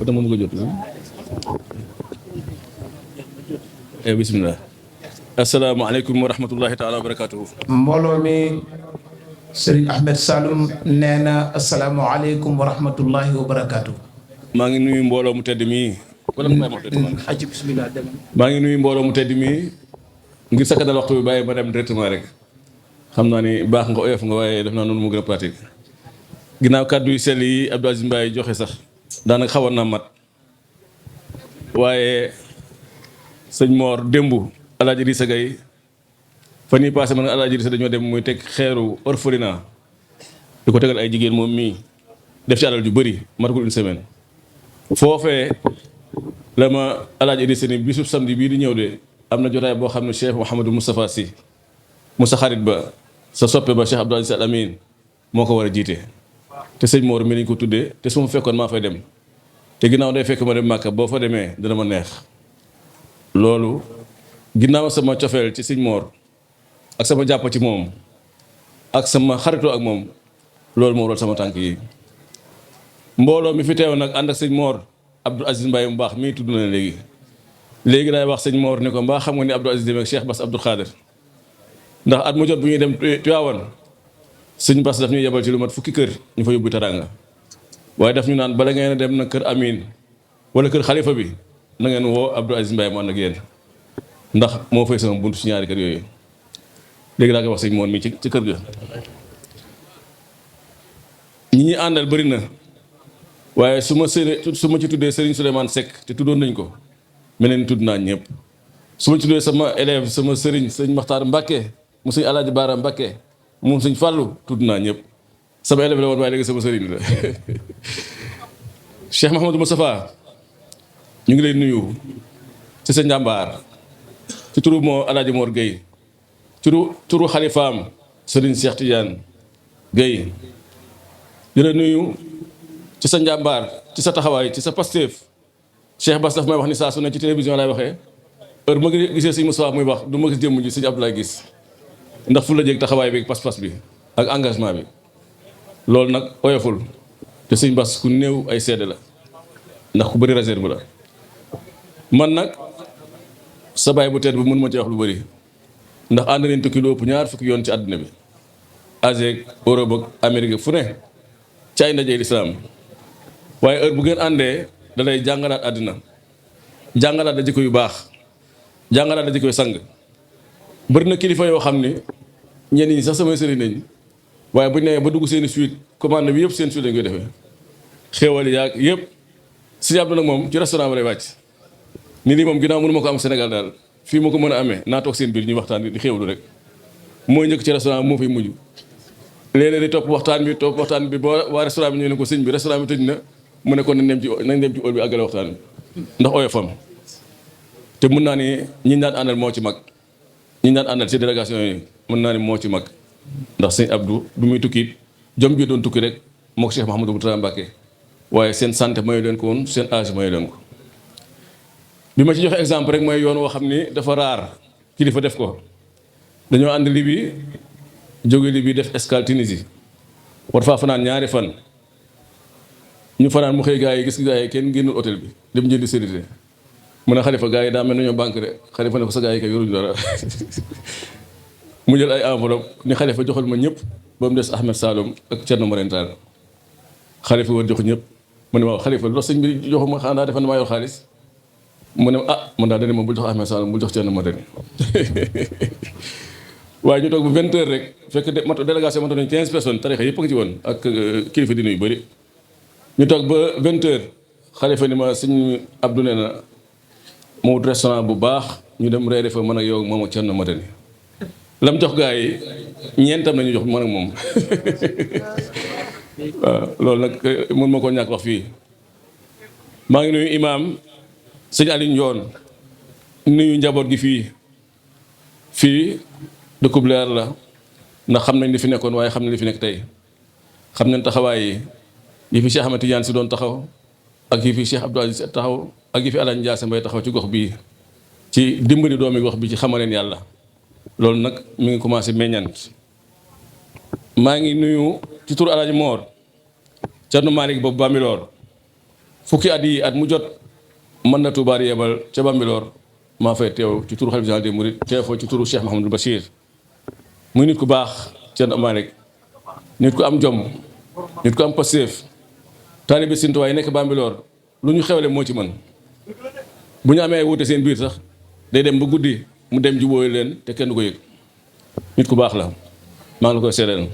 Oto moom nga jot bismillah. Asalaamaaleykum wa rahmatullahi taala wa barakatuhu. mbooloo mi Serigne Ahmed Saloum nee na asalaamaaleykum wa rahmatullahi wa barakatuhu. maa ngi nuyu mbooloo mu tedd mii. wala mu aji bismillah dem. maa ngi nuyu mbooloo mu tedd mii ngir sakkanal waxtu bi bàyyi ma dem directement rek. xam naa ni baax nga oyof nga waaye def naa noonu mu gën a pratique. ginnaaw kàddu yu sell yi Abdou Aziz Mbaye joxe sax daanaka xawoon naa mat waaye sëñ Mor démb Alaaji Rissa Gaye fan yii passé man Alaaji Rissa dañoo dem muy teg xeeru orphelinat di ko tegal ay jigéen moom mii def ci alal ju bëri matagul une semaine. foofee la ma Alaaji Rissa ni bisu samedi bii di ñëw de am na jotaay boo xam ne Cheikh Mouhamadou Moustapha Sy mu sa xarit ba sa soppe ba Cheikh Abdou Aziz Al Amin moo ko war a jiite. te sëñ Mor mi lañ ko tuddee te su ma fekkoon maa fay dem te ginnaaw day fekk ma dem Màkka boo fa demee dana ma neex loolu ginnaaw sama cofeel ci sëñ Mor ak sama jàpp ci moom ak sama xaritoo ak moom loolu moo waral sama tànk yi. mbooloo mi fi teew nag ànd ak sëñ Mor Abdou Aziz Mbaye mu baax mii tudd na léegi laay wax sëñ Mor ne ko mbaa xam nga ni Abdou Aziz dem ak Cheikh Bass Abdou Khader ndax at mu jot bu ñuy dem Tiwaawan sëñ Bass daf ñuy yebal ci lu mat fukki kër ñu fa yóbbu teraanga waaye daf ñu naan bala ngeen a dem na kër Amin wala kër xalifa bi na ngeen woo Abdou Aziz Mbaye mu ànd ak yéen ndax moo fay sama buntu ci ñaari kër yooyu. léegi laa koy wax sëñ Mor mi ci kër ga. ñi ñuy àndal bëri na waaye su ma ci tuddee Serigne Souleymane Seck te tuddoon nañ ko mel ni tudd naa ñëpp su ma ci tuddee sama élève sama Serigne sëñ Makhtar Mbacké mu sëñ Alaaji Baara Mbacké moom sëñ Fallou tudd naa ñëpp sama élève la woon waaye léegi sama sëriñ la. Cheikh Mouhamadou Moustapha ñu ngi lay nuyu ci sa njàmbaar ci turu moo Alaaji Mor Gueye turu xalifaam sëriñ Cheikh Tidiane Gueye di la nuyu ci sa njàmbaar ci sa taxawaay ci sa Pastef. Cheikh Bass daf may wax ni saa su ne ci télévision lay waxee heure ma gisee sëñ Moustapha muy wax du ma gis jëmm ji sëñ Abdoulaye gis ndax fu la jéeg taxawaay bi pas-pas bi ak engagement bi loolu nag oyoful te sëñ Bass ku néew ay seede la ndax ku bëri réserve la. man nag sa baay bu tedd bi mën ma ci wax lu bëri ndax ànd nañ tukki lu ëpp ñaar fukki yoon ci àddina bi Asie Europe ak Amérique fu ne ci ay ndaje lislaam waaye heure bu ngeen àndee da lay jàngalaat àddina jàngalaat da jikko yu baax jàngalaat da jikko yu sang. bëri na kilifa yoo xam ni ñenn ñi sax samay sëriñ nañ waaye bu ñu nee ba dugg seen i suite commande bi yëpp seen suite lañ koy defee xéewal yaag yëpp si Abdou nag moom ci restaurant ba lay wàcc ni lii moom ginnaaw mënu ma ko am Sénégal daal fii ma ko mën a amee naa toog seen biir ñuy waxtaan di xéewlu rek mooy njëkk ci restaurant moo fay mujj. léeg-léeg di topp waxtaan bi ba waa restaurant bi ñu ne ko sëñ bi restaurant bi tëj na mu ne ko nañ dem ci óol bi àggale waxtaan bi ndax oyofam te mën naa ni ñi daan àndal moo ci mag. ñi daan àndal ci délégation yi mën naa ni moo ci mag ndax sëñ Abdou du muy tukki jom bi doon tukki rek moo ko Cheikh Mouhamadou Mourtada Mbacké waaye seen santé mayu leen ko woon seen âge mayu leen ko. bi ma ci joxe exemple rek mooy yoon woo xam ni dafa raar kilifa def ko dañoo ànd Libye jóge Libye def escale Tunisie war faa fanaan ñaari fan ñu fanaan mu xëy gaa yi gis gaa yi kenn génnul hôtel bi dem jëndi sécurité. mu ne xalifa gars yi daa mel nañoo banque de xalifa ne ko sa gars yi kay yoruñu dara mu jël ay enveloppe ni xalifa joxal ma ñëpp ba mu des Ahmed Saloum ak Thierno Marène Tall xalifa war jox ñëpp mu ne waaw xalifa lu sëñ bi joxu ma xanaa defe na maa yor xaalis mu ne man daal dane moom bul jox Ahmed Saloum bul jox Thierno Marène waaye ñu toog bu 20 heures rek fekk délégation matoon nañ 15 personnes tarixa yëpp a ngi ci woon ak kilifa dina yu bëri ñu toog ba 20 heures xalifa ni ma sëñ Abdou nee na mu wut restaurant bu baax ñu dem reere fa mën ak yow moom ak Thierno Madani lam jox gaa yi ñeentam nañu jox mën ak moom waaw loolu nag mën ma ko ñàkk wax fii. maa ngi nuyu imaam sëñ Aliou Ndione nuyu njaboot gi fii dëkkub leer la ndax xam nañ li fi nekkoon waaye xam nañ li fi nekk tey xam nañ taxawaay yi fi Cheikh Ahmed Tidiane si doon taxaw ak yi fi Cheikh Abdou Aziz taxaw ak yi fi Alaaji Ndiasse Mbaye taxaw ci gox bii ci dimbali doomi gox bi ci xamaleen yàlla loolu nag mi ngi commencé meññant. maa ngi nuyu ci tur Alaaji Mor Cerno Malick boobu Bambilor fukki at yi at mu jot mën na Touba yebal ca Bambilor maa fay teew ci turu xalifa général des mourides teew fa ci turu Cheikh Mahamadou Bachir muy nit ku baax Cerno Malick nit ku am jom nit ku am passeef taalibe Sëriñ Tuubaa yi nekk Bambilor lu ñu xewle moo ci mën bu ñu amee wuute seen biir sax day dem ba guddi mu dem jubóoyu leen te kenn du ko yëg nit ku baax la maa ngi la koy seedeel